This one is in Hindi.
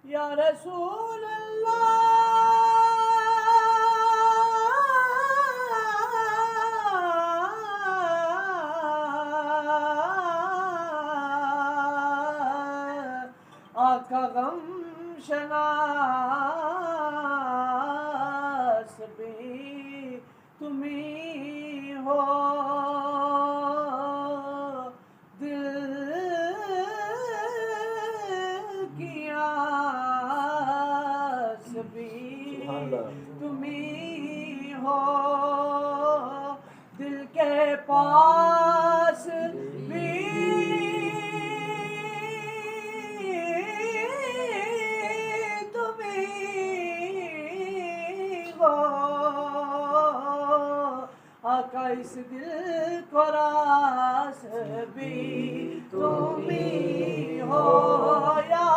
या रसूल अल्लाह आका गम शनास भी तुम्ही हो तुम्ही हो दिल के पास भी तुम्ही हो आका इस दिल को रास भी तुम्ही हो या